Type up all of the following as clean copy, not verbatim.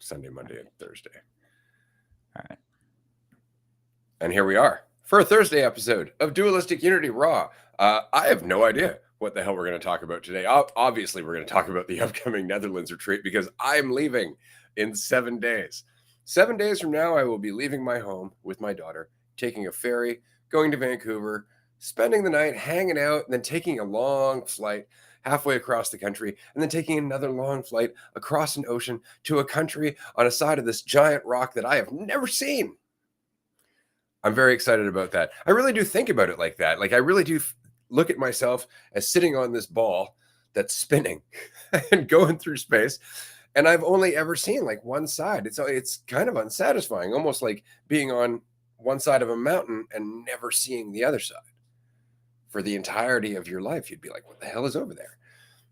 Sunday, Monday, and Thursday. All right. And here we are for a Thursday episode of Dualistic Unity Raw. I have no idea what the hell we're going to talk about today. Obviously, we're going to talk about the upcoming Netherlands retreat because I'm leaving in 7 days. 7 days from now, I will be leaving my home with my daughter, taking a ferry, going to Vancouver, spending the night hanging out, and then taking a long flight halfway across the country, and then taking another long flight across an ocean to a country on a side of this giant rock that I have never seen. I'm very excited about that. I really do think about it like that. Like I really do look at myself as sitting on this ball that's spinning and going through space. And I've only ever seen like one side. It's kind of unsatisfying, almost like being on one side of a mountain and never seeing the other side. For the entirety of your life, you'd be like, what the hell is over there?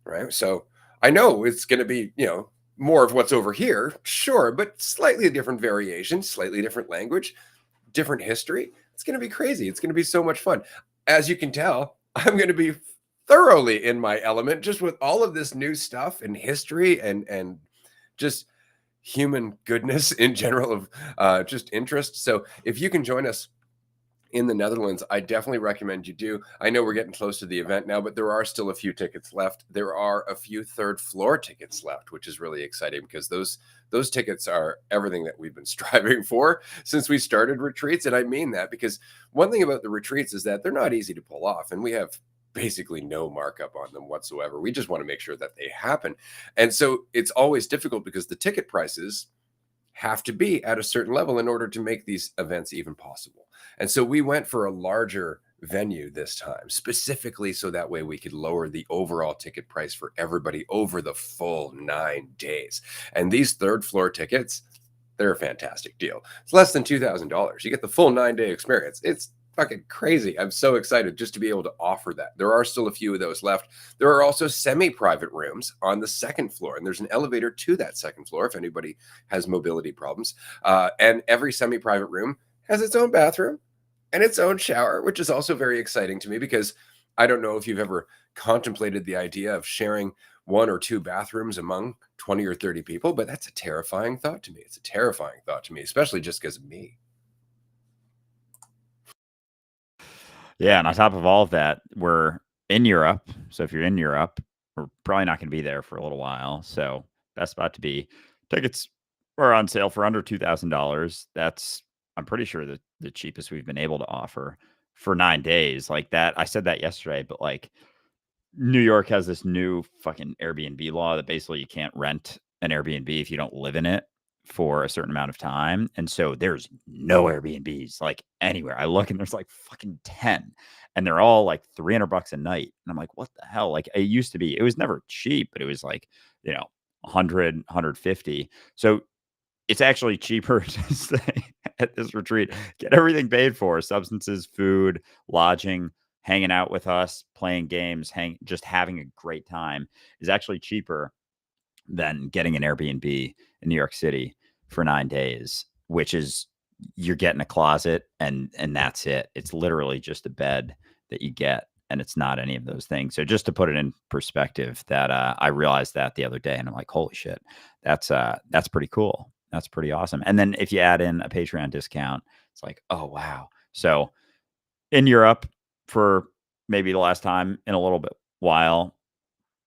Right. So I know it's going to be, more of what's over here, sure, but slightly different variation, slightly different language, different history. It's going to be crazy. It's going to be so much fun. As you can tell, I'm going to be thoroughly in my element just with all of this new stuff and history and just human goodness in general of just interest. So if you can join us in the Netherlands, I definitely recommend you do. I know we're getting close to the event now, but there are still a few tickets left. There are a few third floor tickets left, which is really exciting because those tickets are everything that we've been striving for since we started retreats. And I mean that because one thing about the retreats is that they're not easy to pull off, and we have basically no markup on them whatsoever. We just want to make sure that they happen. And so it's always difficult because the ticket prices have to be at a certain level in order to make these events even possible. And so we went for a larger venue this time, specifically so that way we could lower the overall ticket price for everybody over the full 9 days. And these third floor tickets, they're a fantastic deal. It's less than $2,000. You get the full 9-day experience. It's fucking crazy. I'm so excited just to be able to offer that. There are still a few of those left. There are also semi-private rooms on the second floor, and there's an elevator to that second floor if anybody has mobility problems. And every semi-private room has its own bathroom and its own shower, which is also very exciting to me because I don't know if you've ever contemplated the idea of sharing 1 or 2 bathrooms among 20 or 30 people, but that's a terrifying thought to me. It's a terrifying thought to me, especially just because of me. Yeah, and on top of all of that, we're in Europe. So if you're in Europe, we're probably not going to be there for a little while. So that's about to be. Tickets are on sale for under $2,000. That's, I'm pretty sure, the cheapest we've been able to offer for 9 days. Like that, I said that yesterday, but like New York has this new fucking Airbnb law that basically you can't rent an Airbnb if you don't live in it for a certain amount of time. And so there's no Airbnbs like anywhere. I look and there's like fucking 10 and they're all like $300 a night. And I'm like, what the hell? Like it used to be, it was never cheap, but it was like, 100, 150. So it's actually cheaper to stay at this retreat, get everything paid for, substances, food, lodging, hanging out with us, playing games, just having a great time is actually cheaper than getting an Airbnb in New York City for 9 days, which is you're getting a closet and that's it. It's literally just a bed that you get, and it's not any of those things. So just to put it in perspective, that I realized that the other day, and I'm like, holy shit, that's pretty cool. That's pretty awesome. And then if you add in a Patreon discount, it's like, oh wow. So in Europe for maybe the last time in a little bit while,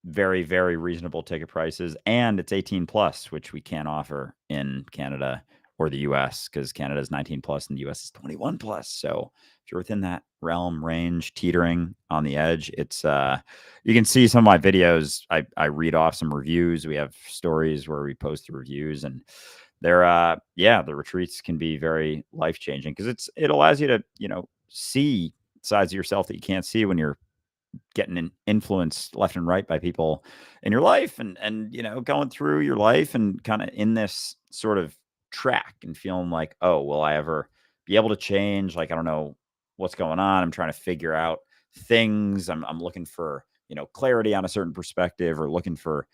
very, very reasonable ticket prices, and it's 18 plus, which we can't offer in Canada or the US because Canada is 19 plus and the US is 21 plus. So if you're within that realm range, teetering on the edge, it's you can see some of my videos. I read off some reviews. We have stories where we post the reviews, and they're the retreats can be very life-changing because it allows you to, see sides of yourself that you can't see when you're getting influenced left and right by people in your life and going through your life and kind of in this sort of track and feeling like, oh, will I ever be able to change? Like, I don't know what's going on. I'm trying to figure out things. I'm looking for, clarity on a certain perspective, or looking for,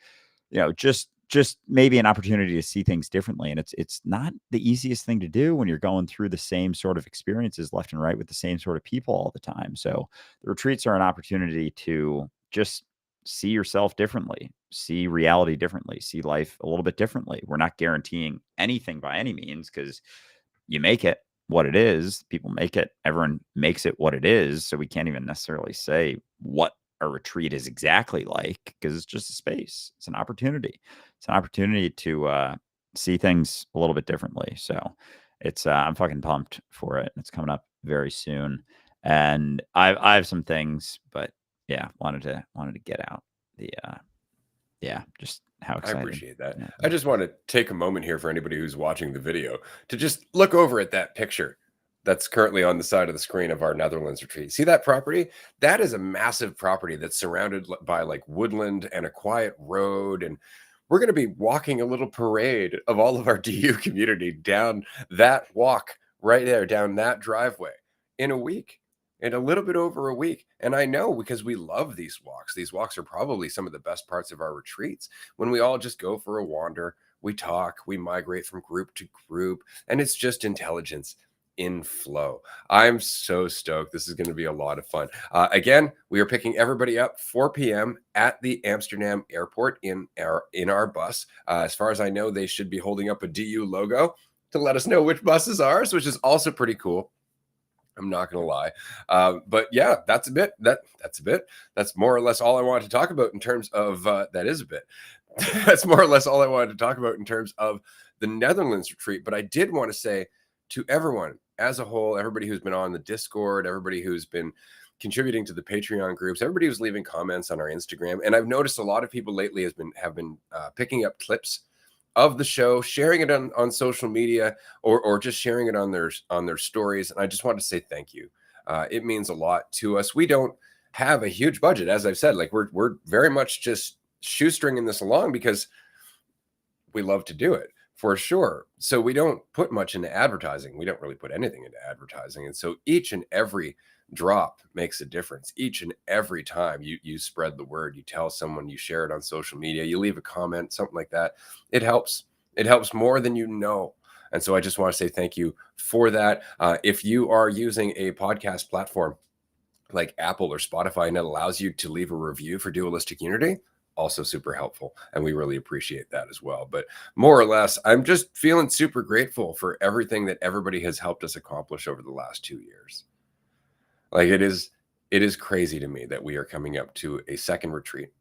just maybe an opportunity to see things differently. And it's not the easiest thing to do when you're going through the same sort of experiences left and right with the same sort of people all the time. So the retreats are an opportunity to just see yourself differently, see reality differently, see life a little bit differently. We're not guaranteeing anything by any means, because you make it what it is. People make it. Everyone makes it what it is. So we can't even necessarily say what a retreat is exactly like, because it's just a space. It's an opportunity. It's an opportunity to see things a little bit differently. So it's I'm fucking pumped for it. It's coming up very soon, and I have some things, but yeah, wanted to get out the yeah, just how I excited. appreciate that. Yeah. I just want to take a moment here for anybody who's watching the video to just look over at that picture that's currently on the side of the screen of our Netherlands retreat. See that property? That is a massive property that's surrounded by like woodland and a quiet road. And we're going to be walking a little parade of all of our DU community down that walk right there, down that driveway in a week. In a little bit over a week. And I know, because we love these walks. These walks are probably some of the best parts of our retreats, when we all just go for a wander, we talk, we migrate from group to group, and it's just intelligence in flow. I'm so stoked. This is going to be a lot of fun. Again, we are picking everybody up 4 p.m. at the Amsterdam airport in our bus. As far as I know, they should be holding up a DU logo to let us know which bus is ours, which is also pretty cool. I'm not gonna lie, but yeah, that's a bit. That's a bit. That's more or less all I wanted to talk about in terms of. That is a bit. That's more or less all I wanted to talk about in terms of the Netherlands retreat. But I did want to say to everyone as a whole, everybody who's been on the Discord, everybody who's been contributing to the Patreon groups, everybody who's leaving comments on our Instagram, and I've noticed a lot of people lately have been picking up clips of the show, sharing it on social media, or just sharing it on their stories. And I just want to say thank you. It means a lot to us. We don't have a huge budget, as I've said. Like we're very much just shoestringing this along because we love to do it, for sure. So we don't put much into advertising. We don't really put anything into advertising. And so each and every drop makes a difference. Each and every time you spread the word, you tell someone, you share it on social media, you leave a comment, something like that. It helps. It helps more than you know. And so I just want to say thank you for that. If you are using a podcast platform like Apple or Spotify, and it allows you to leave a review for Dualistic Unity, also super helpful. And we really appreciate that as well. But more or less, I'm just feeling super grateful for everything that everybody has helped us accomplish over the last 2 years. Like it is crazy to me that we are coming up to a second retreat,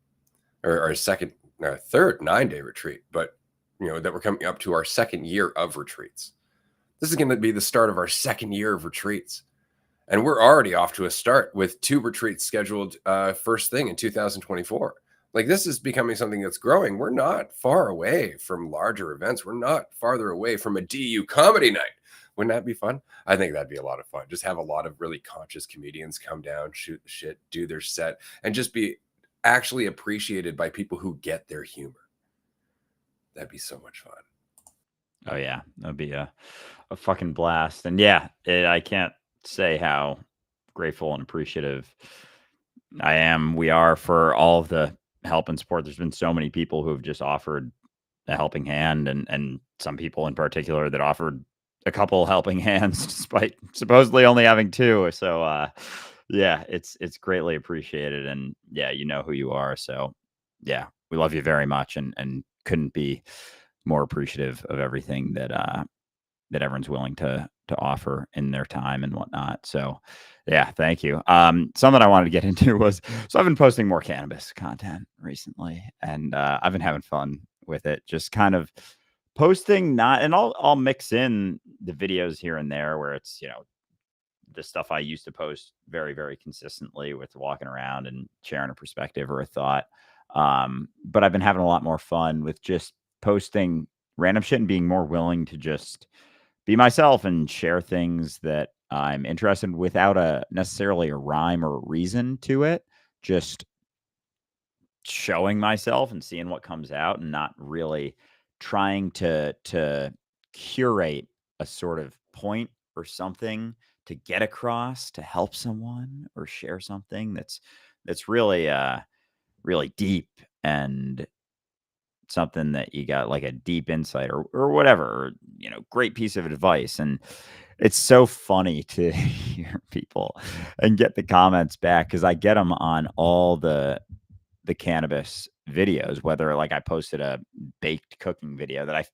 or a third 9-day retreat, but that we're coming up to our second year of retreats. This is going to be the start of our second year of retreats. And we're already off to a start with 2 retreats scheduled first thing in 2024. Like this is becoming something that's growing. We're not far away from larger events. We're not farther away from a DU comedy night. Wouldn't that be fun? I think that'd be a lot of fun. Just have a lot of really conscious comedians come down, shoot the shit, do their set, and just be actually appreciated by people who get their humor. That'd be so much fun. Oh yeah, that'd be a fucking blast. And yeah, I can't say how grateful and appreciative we are for all of the help and support. There's been so many people who have just offered a helping hand, and some people in particular that offered a couple helping hands despite supposedly only having 2. So yeah, it's greatly appreciated, and yeah, you know who you are. So yeah, we love you very much, and couldn't be more appreciative of everything that that everyone's willing to offer in their time and whatnot. So yeah, thank you. Something I wanted to get into was, so I've been posting more cannabis content recently, and I've been having fun with it. Just kind of posting, not, and I'll mix in the videos here and there where it's, the stuff I used to post very, very consistently with walking around and sharing a perspective or a thought. But I've been having a lot more fun with just posting random shit and being more willing to just be myself and share things that I'm interested in without necessarily a rhyme or reason to it. Just showing myself and seeing what comes out, and not really trying to curate a sort of point or something to get across to help someone or share something that's really really deep, and something that you got like a deep insight or whatever, or, great piece of advice. And it's so funny to hear people and get the comments back, because I get them on all the the cannabis videos, whether like I posted a baked cooking video that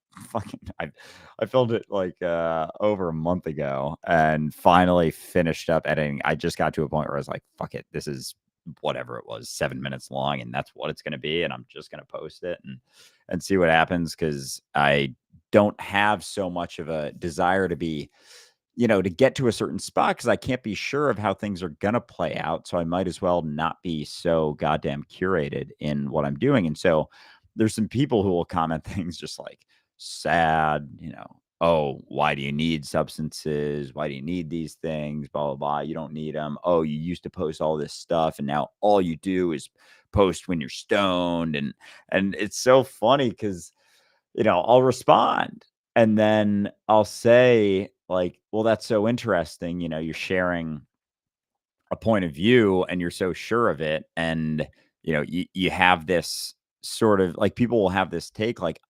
I filmed it like over a month ago and finally finished up editing. I just got to a point where I was like, fuck it, this is whatever it was, 7 minutes long, and that's what it's going to be, and I'm just going to post it and see what happens, because I don't have so much of a desire to be, to get to a certain spot, because I can't be sure of how things are going to play out. So I might as well not be so goddamn curated in what I'm doing. And so there's some people who will comment things just like sad, oh, why do you need substances? Why do you need these things? Blah, blah, blah. You don't need them. Oh, you used to post all this stuff, and now all you do is post when you're stoned. And it's so funny because, I'll respond and then I'll say like, well, that's so interesting. You're sharing a point of view and you're so sure of it. And, you have this sort of like, people will have this take like,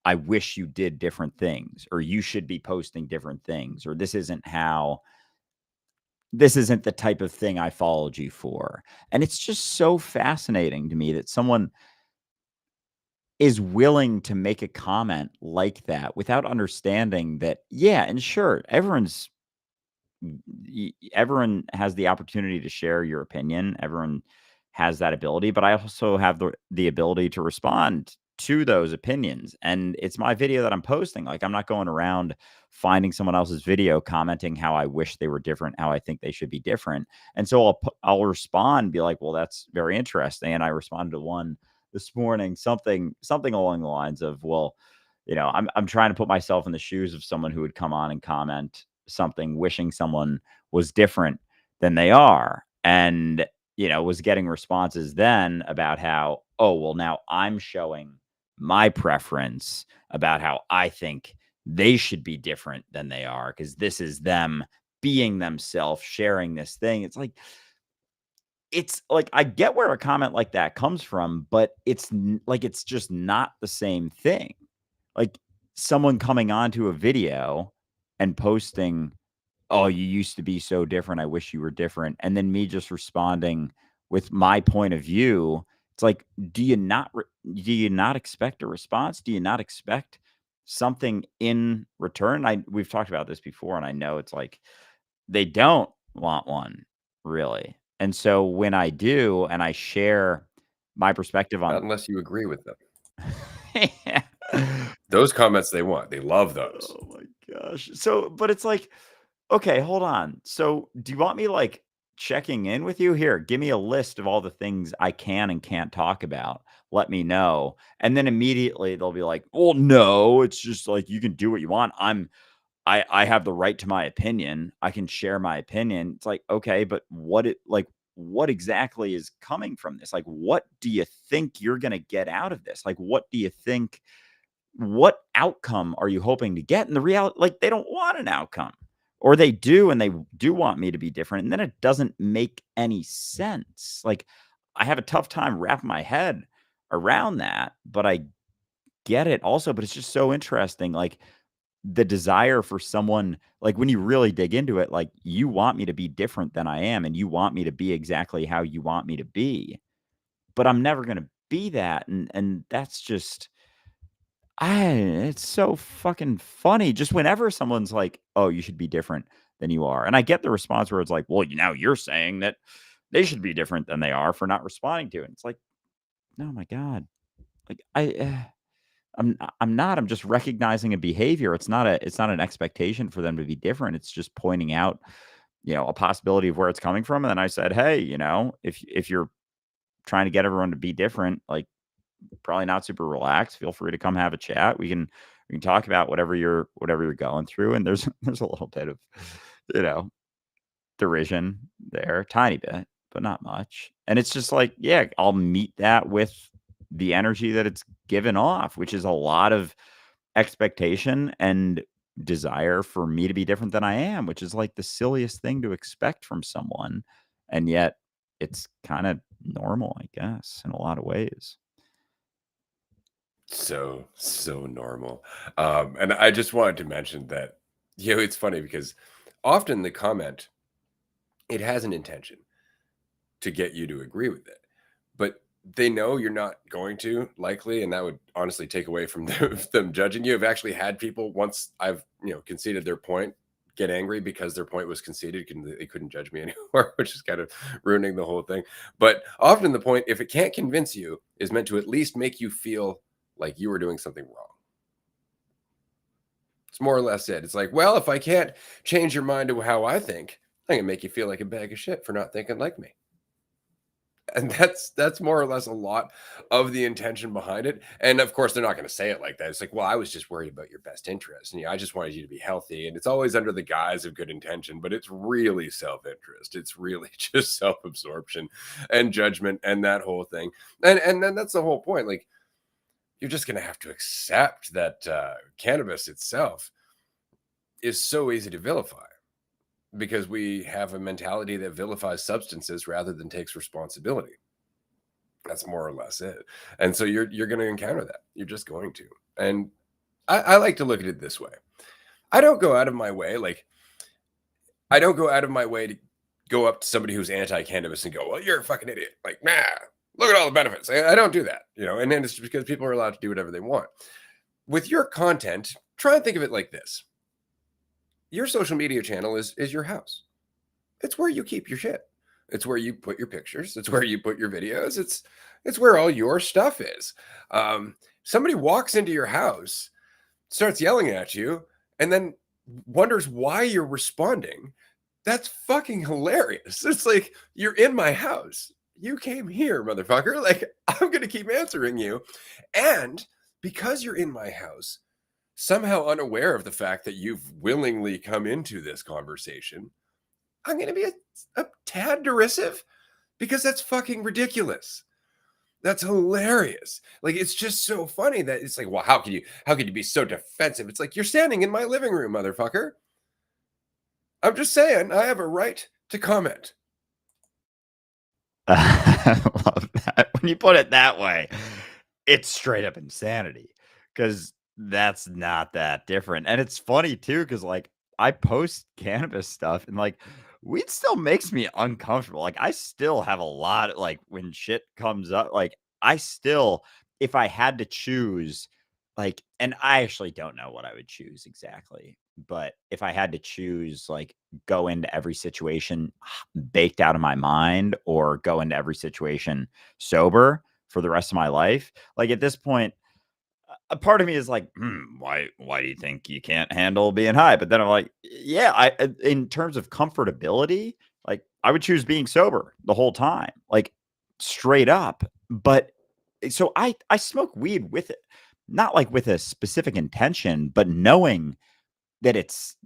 I wish you did different things, or you should be posting different things, or this isn't the type of thing I followed you for. And it's just so fascinating to me that someone is willing to make a comment like that without understanding that, yeah, and sure, everyone has the opportunity to share your opinion. Everyone has that ability, but I also have the ability to respond to those opinions. And it's my video that I'm posting. Like, I'm not going around finding someone else's video commenting how I wish they were different, how I think they should be different. And so I'll respond, be like, well, that's very interesting. And I responded to one this morning, something along the lines of, well, I'm trying to put myself in the shoes of someone who would come on and comment something wishing someone was different than they are, and was getting responses then about how, oh, well, now I'm showing my preference about how I think they should be different than they are, because this is them being themselves, sharing this thing. It's like I get where a comment like that comes from, but it's just not the same thing. Like, someone coming onto a video and posting, "Oh, you used to be so different. I wish you were different." And then me just responding with my point of view. It's like, do you not expect a response? Do you not expect something in return? We've talked about this before, and I know it's like they don't want one, really. And so when I do and I share my perspective Not on unless you agree with them. Yeah. Those comments they want. They love those. Oh my gosh. So, but it's like, okay, hold on. So, do you want me like checking in with you? Here, give me a list of all the things I can and can't talk about. Let me know. And then immediately they'll be like, well, no, it's just like you can do what you want. I have the right to my opinion. I can share my opinion. It's like, okay, but what exactly is coming from this? Like, what do you think you're gonna get out of this? Like, what outcome are you hoping to get? And the reality, like, they don't want an outcome, or they do, and they do want me to be different. And then it doesn't make any sense. Like, I have a tough time wrapping my head around that, but I get it also. But it's just so interesting. Like, the desire for someone, like, when you really dig into it, like, you want me to be different than I am, and you want me to be exactly how you want me to be, but I'm never going to be that. And that's just, it's so fucking funny. Just whenever someone's like, "Oh, you should be different than you are," and I get the response where it's like, "Well, now you're saying that they should be different than they are for not responding to it." It's like, no, my God, like I'm not. I'm just recognizing a behavior. It's not an expectation for them to be different. It's just pointing out, a possibility of where it's coming from. And then I said, hey, if you're trying to get everyone to be different, like, probably not super relaxed, feel free to come have a chat. We can talk about whatever you're going through. And there's there's a little bit of, you know, derision there, tiny bit, but not much. And it's just like, yeah, I'll meet that with the energy that it's given off, which is a lot of expectation and desire for me to be different than I am, which is like the silliest thing to expect from someone. And yet it's kind of normal, I guess, in a lot of ways. So normal. And I just wanted to mention that, it's funny because often the comment, it has an intention to get you to agree with it. But they know you're not going to likely, and that would honestly take away from them judging you. I've actually had people, once I've conceded their point, get angry because their point was conceded and they couldn't judge me anymore, which is kind of ruining the whole thing. But often the point, if it can't convince you, is meant to at least make you feel like you were doing something wrong. It's more or less it. It's like, well, if I can't change your mind to how I think, I can make you feel like a bag of shit for not thinking like me. And that's more or less a lot of the intention behind it. And of course, they're not going to say it like that. It's like, well, I was just worried about your best interest, and I just wanted you to be healthy. And it's always under the guise of good intention, but it's really self-interest. It's really just self-absorption and judgment and that whole thing. And then that's the whole point. Like, you're just going to have to accept that cannabis itself is so easy to vilify, because we have a mentality that vilifies substances rather than takes responsibility. That's more or less it. And so you're going to encounter that. You're just going to. And I like to look at it this way. I don't go out of my way. Like, I don't go out of my way to go up to somebody who's anti-cannabis and go, well, you're a fucking idiot. Like, nah, look at all the benefits. I don't do that, and then it's because people are allowed to do whatever they want. With your content, try and think of it like this. Your social media channel is your house. It's where you keep your shit. It's where you put your pictures. It's where you put your videos. It's where all your stuff is. Somebody walks into your house, starts yelling at you, and then wonders why you're responding. That's fucking hilarious. It's like, you're in my house. You came here, motherfucker. Like, I'm gonna keep answering you. And because you're in my house, somehow unaware of the fact that you've willingly come into this conversation, I'm going to be a tad derisive, because that's fucking ridiculous. That's hilarious. Like, it's just so funny that it's like, well, how could you be so defensive? It's like, you're standing in my living room, motherfucker. I'm just saying, I have a right to comment. I love that. When you put it that way, it's straight up insanity, because that's not that different. And it's funny too, because like I post cannabis stuff and like weed still makes me uncomfortable. Like I still have a lot, like when shit comes up, like I still, if I had to choose, like, and I actually don't know what I would choose exactly, but if I had to choose, like, go into every situation baked out of my mind or go into every situation sober for the rest of my life, like at this point, a part of me is like, why do you think you can't handle being high? But then I'm like, yeah, in terms of comfortability, like I would choose being sober the whole time, like straight up. But so I smoke weed with it, not like with a specific intention, but knowing that it's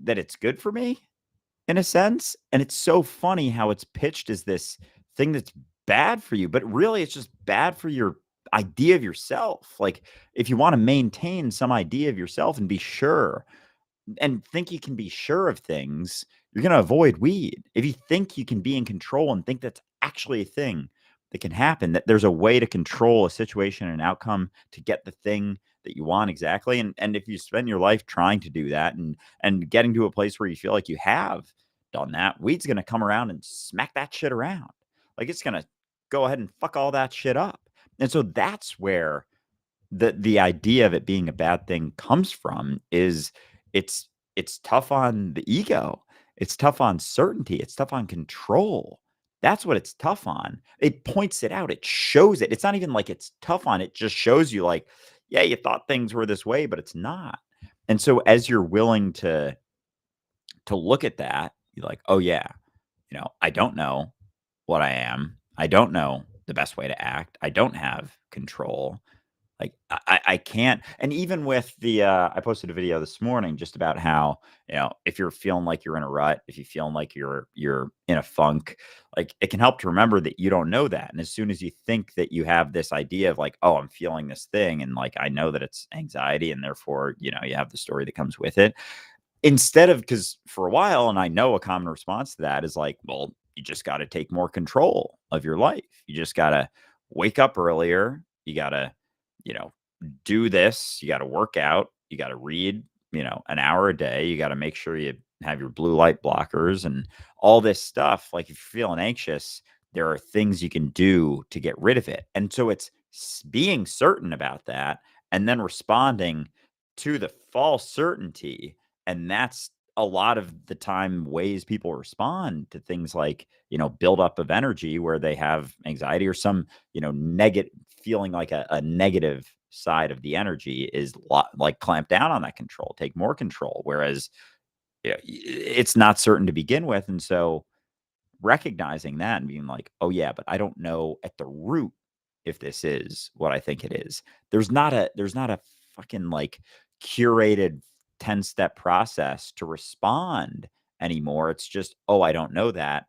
good for me in a sense. And it's so funny how it's pitched as this thing that's bad for you, but really it's just bad for your idea of yourself. Like if you want to maintain some idea of yourself and be sure and think you can be sure of things, you're going to avoid weed. If you think you can be in control and think that's actually a thing that can happen, that there's a way to control a situation and an outcome to get the thing that you want exactly. And if you spend your life trying to do that and getting to a place where you feel like you have done that, weed's going to come around and smack that shit around. Like it's going to go ahead and fuck all that shit up. And so that's where the idea of it being a bad thing comes from, is it's tough on the ego. It's tough on certainty. It's tough on control. That's what it's tough on. It points it out. It shows it. It's not even like it's tough on it. Just shows you like, yeah, you thought things were this way, but it's not. And so as you're willing to look at that, you're like, oh yeah, I don't know what I am. I don't know the best way to act. I don't have control. Like I can't. And even with the I posted a video this morning just about how, if you're feeling like you're in a rut, if you feeling like you're in a funk, like it can help to remember that you don't know that. And as soon as you think that you have this idea of like, oh, I'm feeling this thing, and like I know that it's anxiety, and therefore, you have the story that comes with it. Instead of, because for a while, and I know a common response to that is like, well, you just got to take more control of your life. You just got to wake up earlier. You got to, you know, do this. You got to work out. You got to read, an hour a day. You got to make sure you have your blue light blockers and all this stuff. Like if you're feeling anxious, there are things you can do to get rid of it. And so it's being certain about that and then responding to the false certainty. And that's a lot of the time ways people respond to things like, buildup of energy where they have anxiety or some, negative feeling, like a negative side of the energy is like clamp down on that control, take more control. Whereas it's not certain to begin with. And so recognizing that and being like, oh yeah, but I don't know at the root if this is what I think it is. There's not a fucking like curated 10-step process to respond anymore. It's just, oh, I don't know that.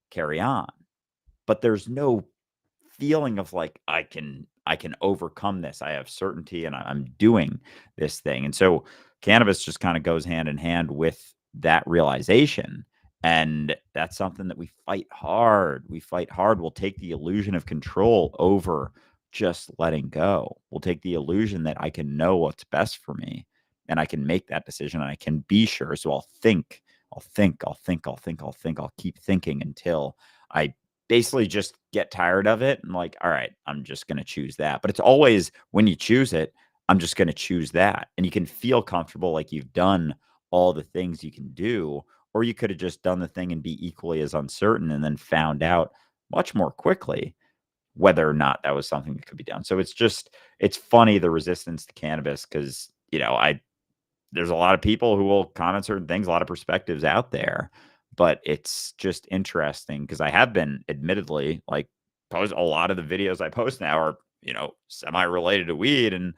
Carry on. But there's no feeling of like I can overcome this. I have certainty and I'm doing this thing. And so cannabis just kind of goes hand in hand with that realization. And that's something that we fight hard. We fight hard. We'll take the illusion of control over just letting go. We'll take the illusion that I can know what's best for me and I can make that decision and I can be sure. So I'll think, I'll think, I'll think, I'll think, I'll think, I'll keep thinking until I basically just get tired of it and like, all right, I'm just going to choose that. But it's always when you choose it, I'm just going to choose that. And you can feel comfortable like you've done all the things you can do, or you could have just done the thing and be equally as uncertain and then found out much more quickly whether or not that was something that could be done. So it's funny, the resistance to cannabis, because, there's a lot of people who will comment certain things, a lot of perspectives out there, but it's just interesting because I have been admittedly like post a lot of the videos I post now are, semi related to weed and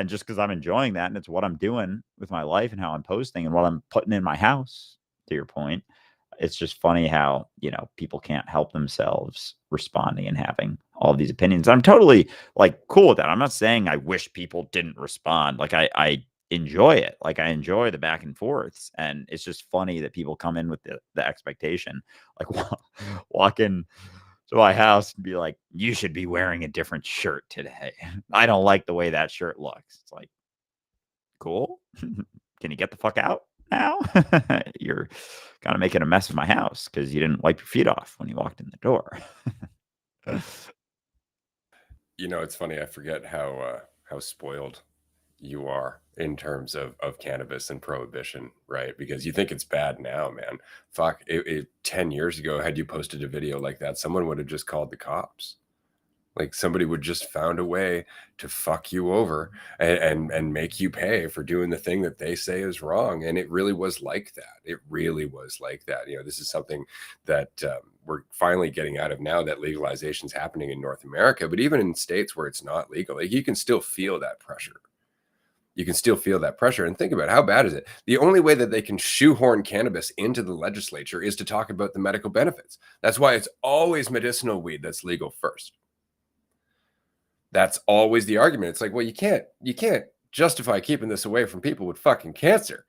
just because I'm enjoying that and it's what I'm doing with my life and how I'm posting and what I'm putting in my house, to your point. It's just funny how, people can't help themselves responding and having all of these opinions. I'm totally like cool with that. I'm not saying I wish people didn't respond. Like I enjoy it. Like I enjoy the back and forths. And it's just funny that people come in with the expectation, like walk in to my house and be like, you should be wearing a different shirt today. I don't like the way that shirt looks. It's like, cool. Can you get the fuck out now? You're kind of making a mess of my house because you didn't wipe your feet off when you walked in the door. It's funny. I forget how spoiled you are in terms of cannabis and prohibition, right? Because you think it's bad now, man. Fuck, 10 years ago, had you posted a video like that, someone would have just called the cops. Like somebody would just found a way to fuck you over and make you pay for doing the thing that they say is wrong. And it really was like that. It really was like that. This is something that we're finally getting out of now that legalization is happening in North America. But even in states where it's not legal, like you can still feel that pressure. You can still feel that pressure. And think about it, how bad is it? The only way that they can shoehorn cannabis into the legislature is to talk about the medical benefits. That's why it's always medicinal weed that's legal first. That's always the argument. It's like, well, you can't justify keeping this away from people with fucking cancer.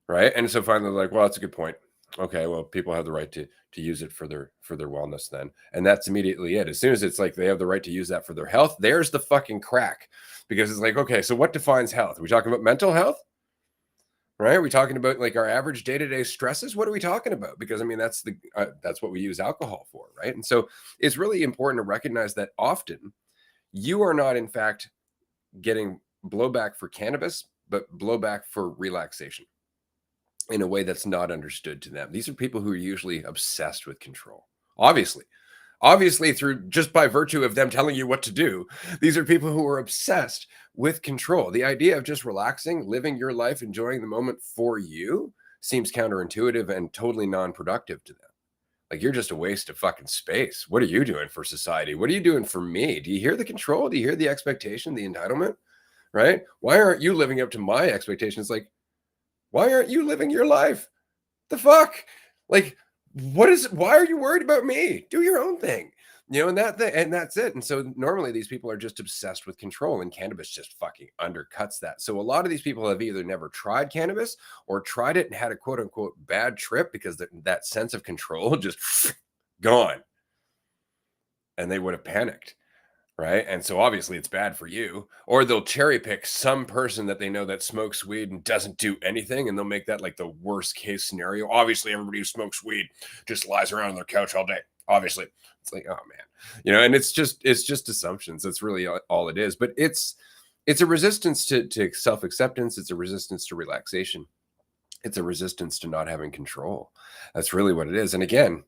Right. And so finally like, well, that's a good point. Okay, well, people have the right to use it for their wellness then. And that's immediately it. As soon as it's like they have the right to use that for their health, there's the fucking crack. Because it's like, okay, so what defines health? Are we talking about mental health? Right? Are we talking about like our average day-to-day stresses? What are we talking about? Because I mean, that's what we use alcohol for, right? And so it's really important to recognize that often you are not, in fact, getting blowback for cannabis, but blowback for relaxation in a way that's not understood to them. These are people who are usually obsessed with control. Obviously, through just by virtue of them telling you what to do, these are people who are obsessed with control. The idea of just relaxing, living your life, enjoying the moment for you seems counterintuitive and totally non-productive to them. Like, you're just a waste of fucking space. What are you doing for society? What are you doing for me? Do you hear the control? Do you hear the expectation, the entitlement? Right? Why aren't you living up to my expectations? Like, why aren't you living your life? The fuck? Like, why are you worried about me? Do your own thing. And that's it. And so normally these people are just obsessed with control, and cannabis just fucking undercuts that. So a lot of these people have either never tried cannabis or tried it and had a quote unquote bad trip because that sense of control just gone. And they would have panicked. Right. And so obviously it's bad for you, or they'll cherry pick some person that they know that smokes weed and doesn't do anything. And they'll make that like the worst case scenario. Obviously, everybody who smokes weed just lies around on their couch all day. Obviously, it's like, oh man, and it's just assumptions. That's really all it is. But it's a resistance to self-acceptance. It's a resistance to relaxation. It's a resistance to not having control. That's really what it is. And again,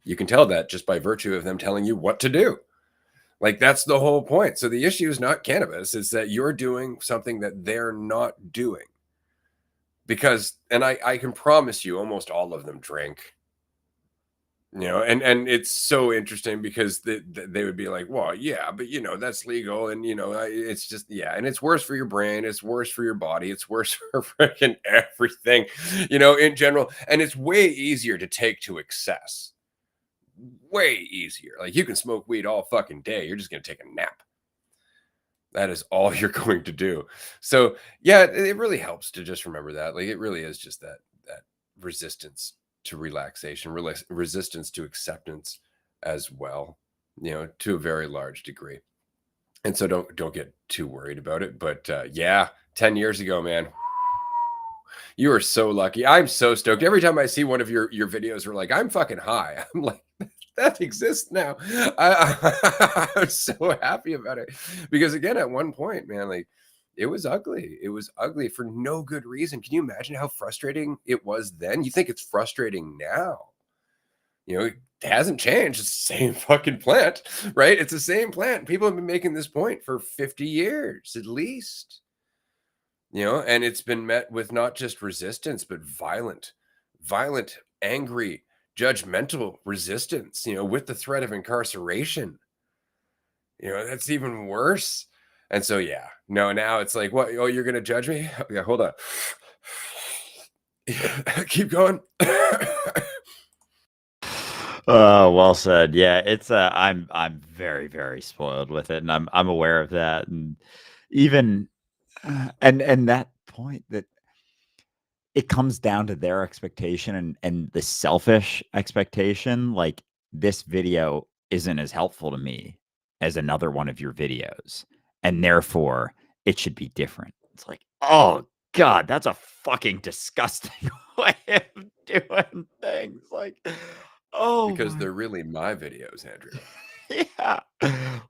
you can tell that just by virtue of them telling you what to do. Like, that's the whole point. So the issue is not cannabis, it's that you're doing something that they're not doing. Because, and I can promise you, almost all of them drink. And it's so interesting because they would be like, well, yeah, but that's legal, and it's just, yeah, and it's worse for your brain, it's worse for your body, it's worse for freaking everything, in general, and it's way easier to take to excess. Way easier. Like, you can smoke weed all fucking day, you're just gonna take a nap. That is all you're going to do. So yeah, it really helps to just remember that. Like, it really is just that resistance to relaxation, resistance to acceptance as well, to a very large degree. And so don't get too worried about it. But yeah, 10 years ago, man, you are so lucky. I'm so stoked. Every time I see one of your videos, we're like, I'm fucking high. I'm like, that exists now. I'm so happy about it. Because again, at one point, man, like, it was ugly. It was ugly for no good reason. Can you imagine how frustrating it was then? You think it's frustrating now. It hasn't changed. It's the same fucking plant, right? It's the same plant. People have been making this point for 50 years at least. And it's been met with not just resistance, but violent, angry, judgmental resistance, with the threat of incarceration. That's even worse. And so, yeah, no, now it's like, what? Oh, you're going to judge me? Yeah, hold on. Keep going. Oh, well said. Yeah, it's I'm very, very spoiled with it, and I'm aware of that, and even and that point that it comes down to their expectation and the selfish expectation. Like, this video isn't as helpful to me as another one of your videos, and therefore it should be different. It's like, oh God, that's a fucking disgusting way of doing things. Like, oh Because my they're really my videos, Andrew. yeah.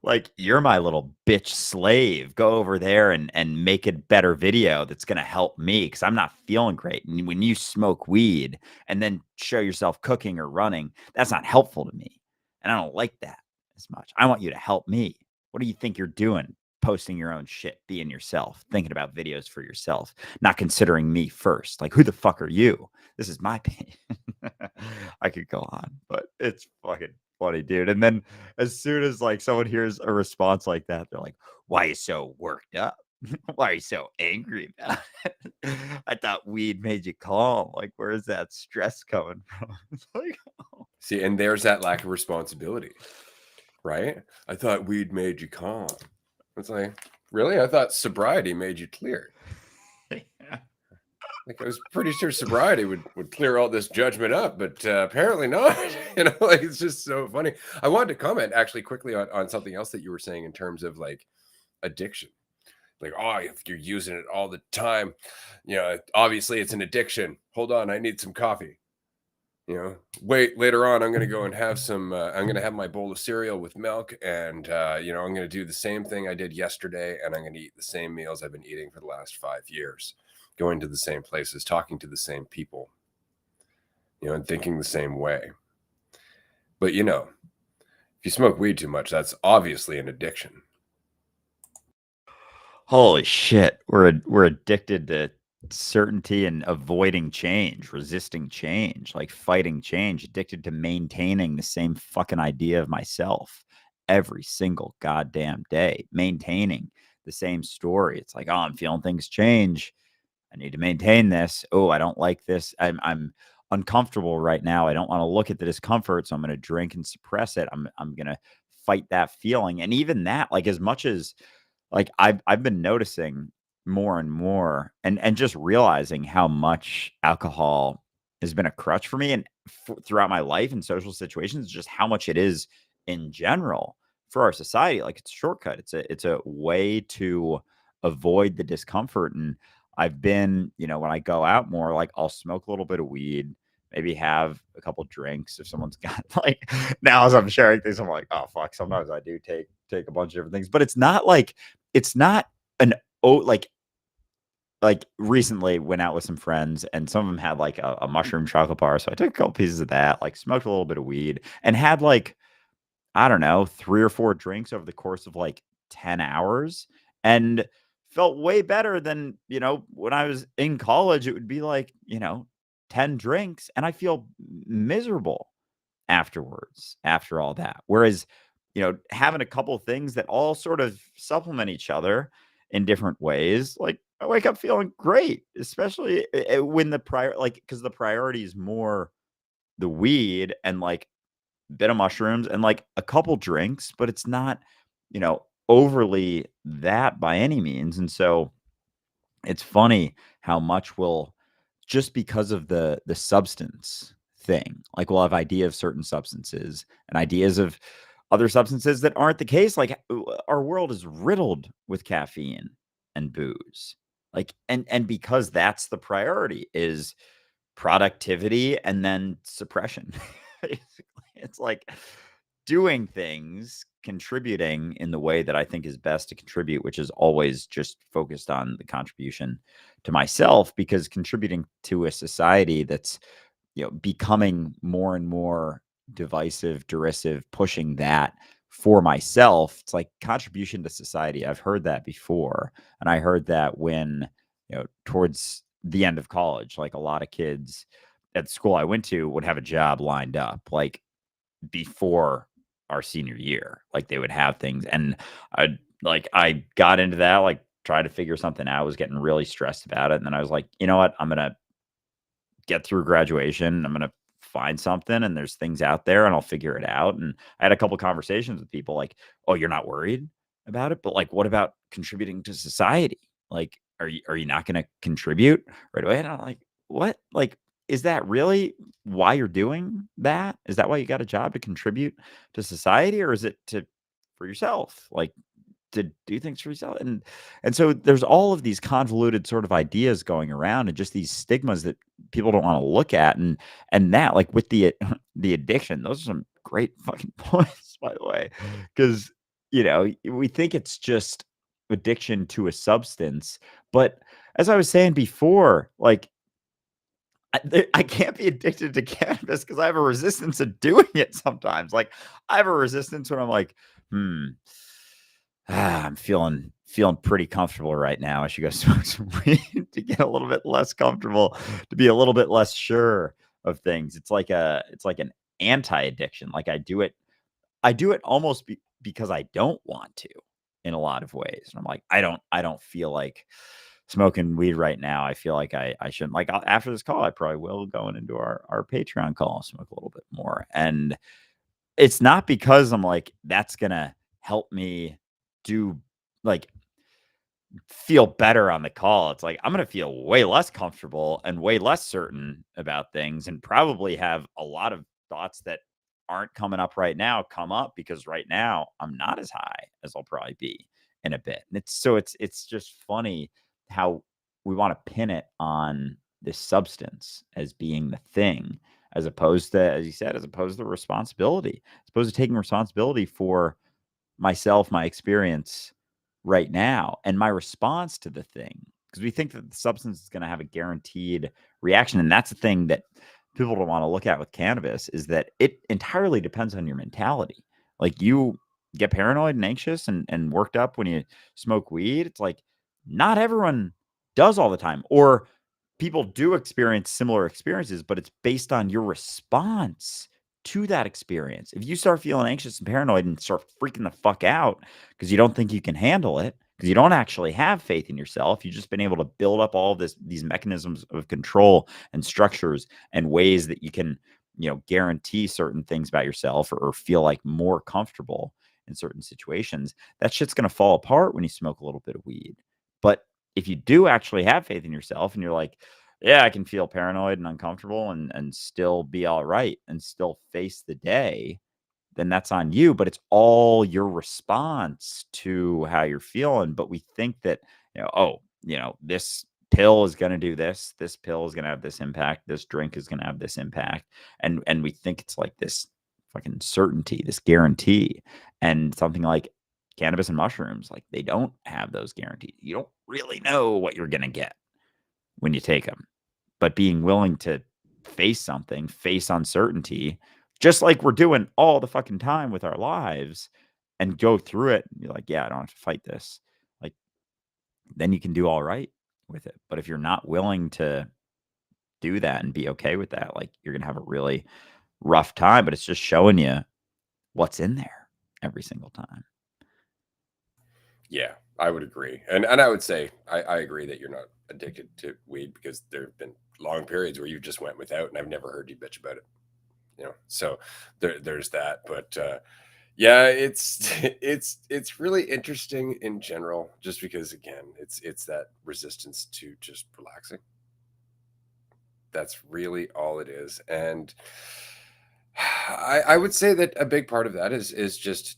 Like, you're my little bitch slave. Go over there and make a better video that's gonna help me because I'm not feeling great. And when you smoke weed and then show yourself cooking or running, that's not helpful to me. And I don't like that as much. I want you to help me. What do you think you're doing? Posting your own shit, being yourself, thinking about videos for yourself, not considering me first. Like, who the fuck are you? This is my pain. I could go on, but it's fucking funny, dude. And then as soon as like someone hears a response like that, they're like, "Why are you so worked up? Why are you so angry about it? I thought weed made you calm. Like, where is that stress coming from?" It's like, oh. See, and there's that lack of responsibility, right? I thought weed made you calm. It's like, really? I thought sobriety made you clear. Yeah. Like, I was pretty sure sobriety would clear all this judgment up, but apparently not. Like, it's just so funny. I wanted to comment actually quickly on something else that you were saying in terms of like addiction. Like, oh, if you're using it all the time, obviously it's an addiction. Hold on, I need some coffee. Wait, later on, I'm going to go and have some, I'm going to have my bowl of cereal with milk. And, I'm going to do the same thing I did yesterday. And I'm going to eat the same meals I've been eating for the last 5 years, going to the same places, talking to the same people, and thinking the same way. But, if you smoke weed too much, that's obviously an addiction. Holy shit. We're addicted to certainty and avoiding change, resisting change, like fighting change, addicted to maintaining the same fucking idea of myself every single goddamn day, maintaining the same story. It's like, oh, I'm feeling things change. I need to maintain this. Oh, I don't like this. I'm uncomfortable right now. I don't want to look at the discomfort, so I'm going to drink and suppress it. I'm going to fight that feeling. And even that, like, as much as like I've been noticing more and more and just realizing how much alcohol has been a crutch for me and throughout my life in social situations, just how much it is in general for our society. Like, it's a shortcut. It's a way to avoid the discomfort. And I've been, when I go out more, like, I'll smoke a little bit of weed, maybe have a couple drinks if someone's got like now as I'm sharing things, I'm like, oh fuck. Sometimes I do take a bunch of different things, but it's not an like recently went out with some friends and some of them had like a mushroom chocolate bar. So I took a couple pieces of that, like smoked a little bit of weed and had like, I don't know, 3 or 4 drinks over the course of like 10 hours and felt way better than, when I was in college, it would be like, 10 drinks and I feel miserable afterwards, after all that. Whereas, having a couple of things that all sort of supplement each other in different ways, like I wake up feeling great, especially when because the priority is more the weed and like bit of mushrooms and like a couple drinks, but it's not, overly that by any means. And so it's funny how much will just because of the substance thing, like we'll have idea of certain substances and ideas of other substances that aren't the case. Like our world is riddled with caffeine and booze. Like and because that's the priority is productivity and then suppression. Basically. It's like doing things, contributing in the way that I think is best to contribute, which is always just focused on the contribution to myself, because contributing to a society that's, becoming more and more divisive, derisive, pushing that for myself, it's like contribution to society. I've heard that before. And I heard that when, towards the end of college, like a lot of kids at the school I went to would have a job lined up. Like before our senior year. Like they would have things and I got into that, like try to figure something out, I was getting really stressed about it. And then I was like, you know what? I'm gonna get through graduation. I'm gonna find something and there's things out there and I'll figure it out. And I had a couple conversations with people like, oh, you're not worried about it? But like, what about contributing to society? Like, are you not gonna contribute right away? And I'm like, what? Like, is that really why you're doing that? Is that why you got a job to contribute to society, or is it to for yourself? Like to do things for yourself. And so there's all of these convoluted sort of ideas going around and just these stigmas that people don't want to look at. And that like with the the addiction, those are some great fucking points, by the way. Because we think it's just addiction to a substance. But as I was saying before, like I can't be addicted to cannabis because I have a resistance to doing it sometimes. Like I have a resistance when I'm like, I'm feeling pretty comfortable right now. I should go smoke some weed to get a little bit less comfortable, to be a little bit less sure of things. It's like an anti-addiction. Like I do it almost because I don't want to in a lot of ways. And I'm like, I don't feel like smoking weed right now. I feel like I shouldn't. Like after this call, I probably will going into our Patreon call, smoke a little bit more. And it's not because I'm like, that's gonna help me do like feel better on the call. It's like I'm going to feel way less comfortable and way less certain about things and probably have a lot of thoughts that aren't coming up right now come up because right now I'm not as high as I'll probably be in a bit. And it's just funny how we want to pin it on this substance as being the thing as opposed to, as you said, as opposed to responsibility, as opposed to taking responsibility for myself, my experience right now, and my response to the thing. Because we think that the substance is going to have a guaranteed reaction. And that's the thing that people don't want to look at with cannabis is that it entirely depends on your mentality. Like you get paranoid and anxious and worked up when you smoke weed. It's like not everyone does all the time. Or people do experience similar experiences, but it's based on your response to that experience. If you start feeling anxious and paranoid and start freaking the fuck out because you don't think you can handle it, because you don't actually have faith in yourself, you've just been able to build up all of these mechanisms of control and structures and ways that you can, guarantee certain things about yourself or feel like more comfortable in certain situations. That shit's going to fall apart when you smoke a little bit of weed. But if you do actually have faith in yourself and you're like, yeah, I can feel paranoid and uncomfortable and still be all right and still face the day, then that's on you. But it's all your response to how you're feeling. But we think that, this pill is going to do this. This pill is going to have this impact. This drink is going to have this impact. And we think it's like this fucking certainty, this guarantee. And something like cannabis and mushrooms, like they don't have those guarantees. You don't really know what you're going to get when you take them. But being willing to face something, face uncertainty, just like we're doing all the fucking time with our lives, and go through it and be like, yeah, I don't have to fight this. Like, then you can do all right with it. But if you're not willing to do that and be okay with that, like, you're going to have a really rough time. But it's just showing you what's in there every single time. Yeah, I would agree. And I would say I agree that you're not addicted to weed, because there have been long periods where you just went without and I've never heard you bitch about it. So there's that. But yeah, it's really interesting in general, just because again, it's that resistance to just relaxing. That's really all it is. And I would say that a big part of that is just,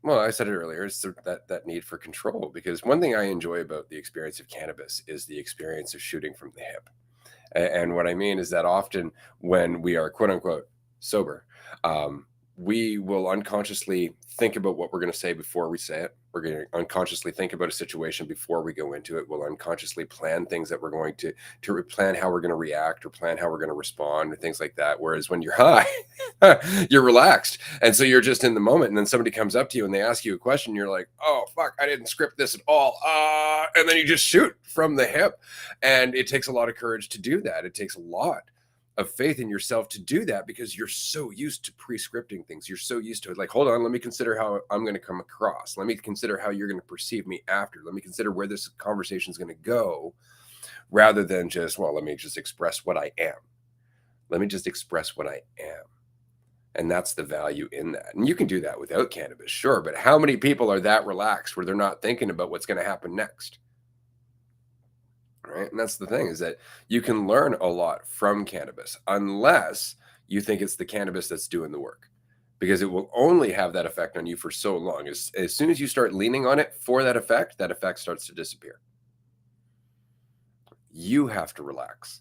well, I said it earlier, it's that need for control. Because one thing I enjoy about the experience of cannabis is the experience of shooting from the hip. And what I mean is that often when we are quote unquote sober, we will unconsciously think about what we're going to say before we say it. We're going to unconsciously think about a situation before we go into it. We'll unconsciously plan things that we're going to plan how we're going to react, or plan how we're going to respond, or things like that. Whereas when you're high, you're relaxed. And so you're just in the moment. And then somebody comes up to you and they ask you a question. You're like, oh, fuck, I didn't script this at all. And then you just shoot from the hip. And it takes a lot of courage to do that. It takes a lot of faith in yourself to do that, because you're so used to pre-scripting things. You're so used to it. Like, hold on, let me consider how I'm going to come across. Let me consider how you're going to perceive me after. Let me consider where this conversation is going to go, rather than just, well, let me just express what I am. Let me just express what I am. And that's the value in that. And you can do that without cannabis, sure. But how many people are that relaxed where they're not thinking about what's going to happen next? Right. And that's the thing, is that you can learn a lot from cannabis, unless you think it's the cannabis that's doing the work, because it will only have that effect on you for so long. As soon as you start leaning on it for that effect starts to disappear. You have to relax.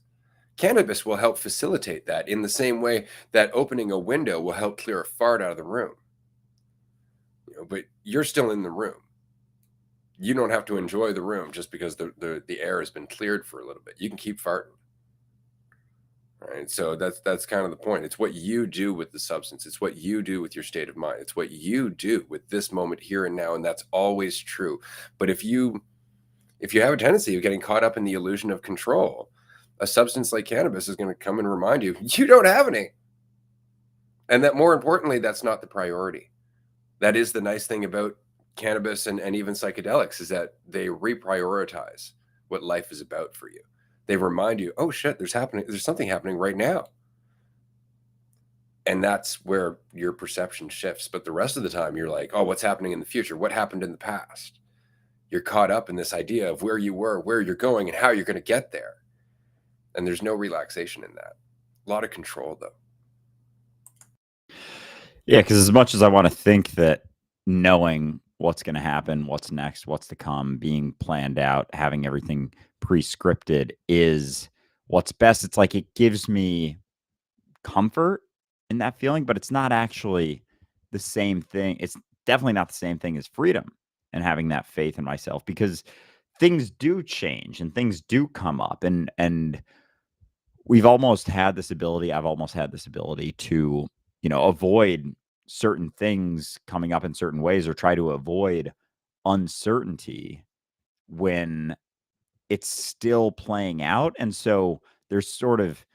Cannabis will help facilitate that, in the same way that opening a window will help clear a fart out of the room. But you're still in the room. You don't have to enjoy the room just because the air has been cleared for a little bit. You can keep farting. Right. So that's kind of the point. It's what you do with the substance. It's what you do with your state of mind. It's what you do with this moment here and now. And that's always true. But if you have a tendency of getting caught up in the illusion of control, a substance like cannabis is going to come and remind you don't have any. And that, more importantly, that's not the priority. That is the nice thing about cannabis and even psychedelics, is that they reprioritize what life is about for you. They remind you, oh shit, there's something happening right now. And that's where your perception shifts. But the rest of the time, you're like, oh, what's happening in the future? What happened in the past? You're caught up in this idea of where you were, where you're going, and how you're going to get there. And there's no relaxation in that. A lot of control, though. Yeah, because as much as I want to think that knowing what's going to happen, what's next, what's to come, being planned out, having everything pre-scripted is what's best, it's like it gives me comfort in that feeling, but it's not actually the same thing. It's definitely not the same thing as freedom and having that faith in myself, because things do change and things do come up, and I've almost had this ability to, avoid certain things coming up in certain ways, or try to avoid uncertainty when it's still playing out. And so there's sort of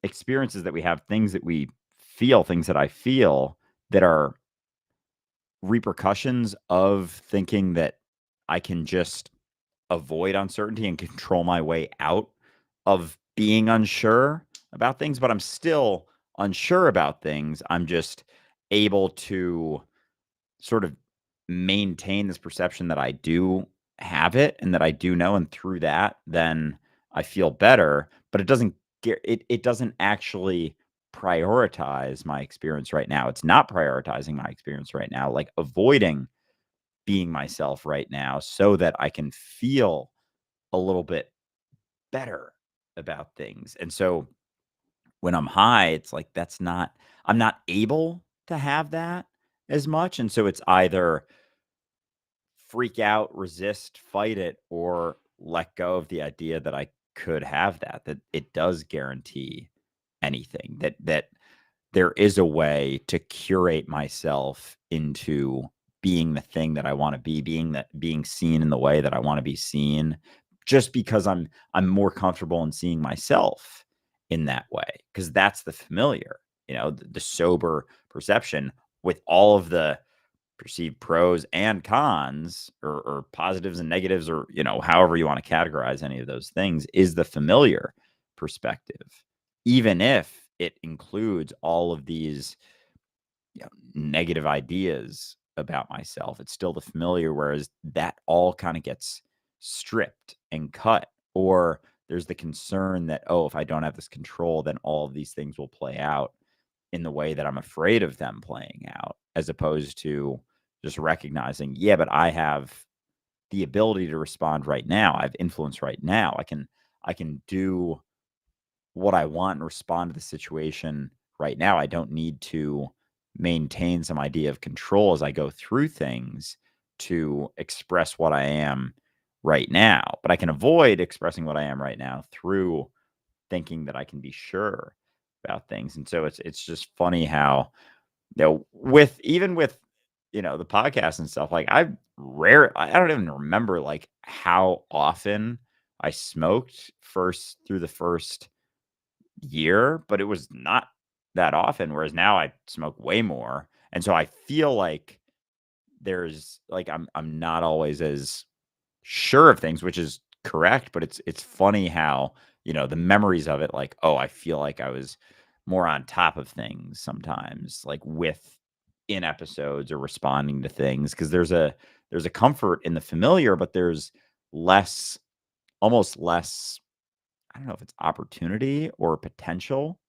experiences that we have, things that we feel, things that I feel, that are repercussions of thinking that I can just avoid uncertainty and control my way out of being unsure about things. But I'm still unsure about things. I'm just able to sort of maintain this perception that I do have it and that I do know. And through that, then I feel better. But it doesn't get it doesn't actually prioritize my experience right now. It's not prioritizing my experience right now, like avoiding being myself right now, so that I can feel a little bit better about things. And so when I'm high, it's like I'm not able to have that as much. And so it's either freak out, resist, fight it, or let go of the idea that I could have that it does guarantee anything, that there is a way to curate myself into being the thing that I want to be, being seen in the way that I want to be seen, just because I'm more comfortable in seeing myself in that way, because that's the familiar, the sober perception with all of the perceived pros and cons, or positives and negatives, or however you want to categorize any of those things, is the familiar perspective, even if it includes all of these negative ideas about myself. It's still the familiar, whereas that all kind of gets stripped and cut. Or there's the concern that, oh, if I don't have this control, then all of these things will play out in the way that I'm afraid of them playing out, as opposed to just recognizing, yeah, but I have the ability to respond right now. I have influence right now. I can do what I want and respond to the situation right now. I don't need to maintain some idea of control as I go through things to express what I am right now. But I can avoid expressing what I am right now through thinking that I can be sure about things. And so it's just funny how, with the podcast and stuff, like I don't even remember like how often I smoked through the first year, but it was not that often, whereas now I smoke way more. And so I feel like there's like I'm not always as sure of things, which is correct, but it's funny how, the memories of it, like, oh, I feel like I was more on top of things sometimes, like in episodes or responding to things, because there's a comfort in the familiar, but there's less almost less, I don't know if it's opportunity or potential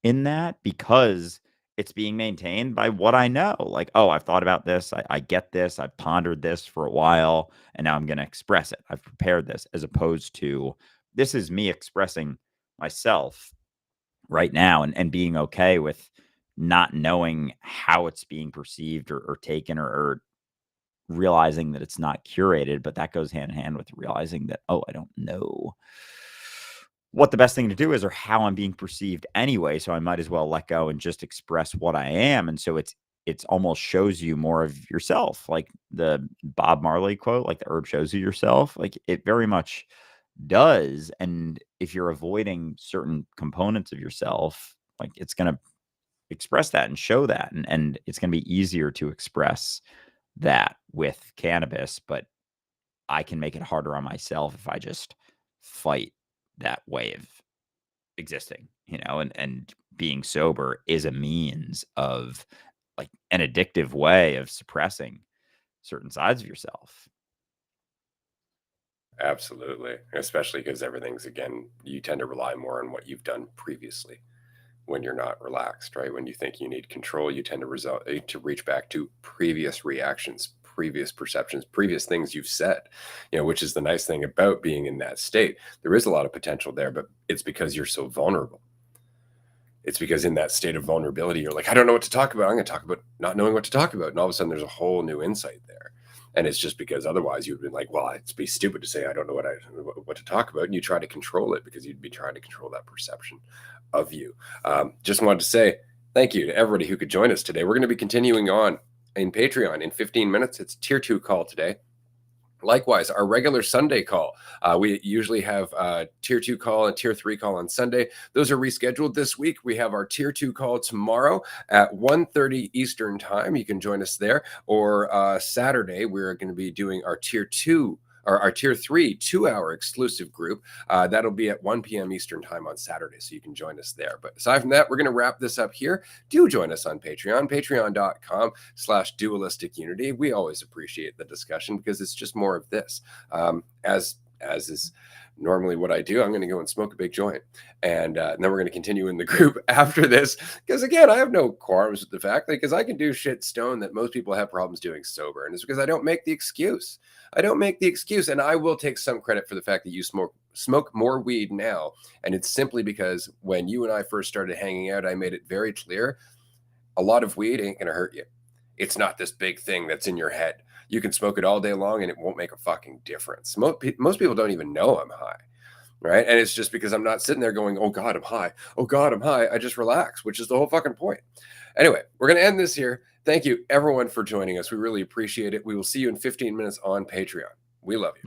in that, because it's being maintained by what I know. Like, oh, I've thought about this. I get this. I've pondered this for a while, and now I'm going to express it. I've prepared this, as opposed to this is me expressing myself right now, and being okay with not knowing how it's being perceived or taken, or realizing that it's not curated. But that goes hand in hand with realizing that, oh, I don't know what the best thing to do is, or how I'm being perceived anyway. So I might as well let go and just express what I am. And so it's almost shows you more of yourself, like the Bob Marley quote, like the herb shows you yourself. Like, it very much does. And if you're avoiding certain components of yourself, like, it's going to express that and show that, and it's going to be easier to express that with cannabis. But I can make it harder on myself if I just fight that way of existing, and being sober is a means of, like, an addictive way of suppressing certain sides of yourself. Absolutely. Especially because everything's, again, you tend to rely more on what you've done previously when you're not relaxed, right? When you think you need control, you tend to reach back to previous reactions, previous perceptions, previous things you've said, which is the nice thing about being in that state. There is a lot of potential there, but it's because you're so vulnerable. It's because in that state of vulnerability, you're like, I don't know what to talk about. I'm going to talk about not knowing what to talk about. And all of a sudden there's a whole new insight there. And it's just because otherwise you'd been like, well, it'd be stupid to say, I don't know what to talk about. And you try to control it because you'd be trying to control that perception of you. Just wanted to say thank you to everybody who could join us today. We're going to be continuing on in Patreon in 15 minutes. It's tier 2 call today. Likewise, our regular Sunday call. We usually have tier 2 call and tier 3 call on Sunday. Those are rescheduled this week. We have our tier 2 call tomorrow at 1:30 Eastern time. You can join us there. Or Saturday, we're going to be doing our tier 2 or our tier 3 2-hour exclusive group. That'll be at 1 p.m. Eastern time on Saturday, so you can join us there. But aside from that, we're going to wrap this up here. Do join us on Patreon, patreon.com/dualistic unity. We always appreciate the discussion because it's just more of this. As is normally what I do. I'm going to go and smoke a big joint. And then we're going to continue in the group after this. Because again, I have no qualms with the fact that because I can do shit stoned that most people have problems doing sober. And it's because I don't make the excuse. I don't make the excuse. And I will take some credit for the fact that you smoke more weed now. And it's simply because when you and I first started hanging out, I made it very clear a lot of weed ain't going to hurt you. It's not this big thing that's in your head. You can smoke it all day long and it won't make a fucking difference. Most people don't even know I'm high, right? And it's just because I'm not sitting there going, oh God, I'm high. Oh God, I'm high. I just relax, which is the whole fucking point. Anyway, we're going to end this here. Thank you, everyone, for joining us. We really appreciate it. We will see you in 15 minutes on Patreon. We love you.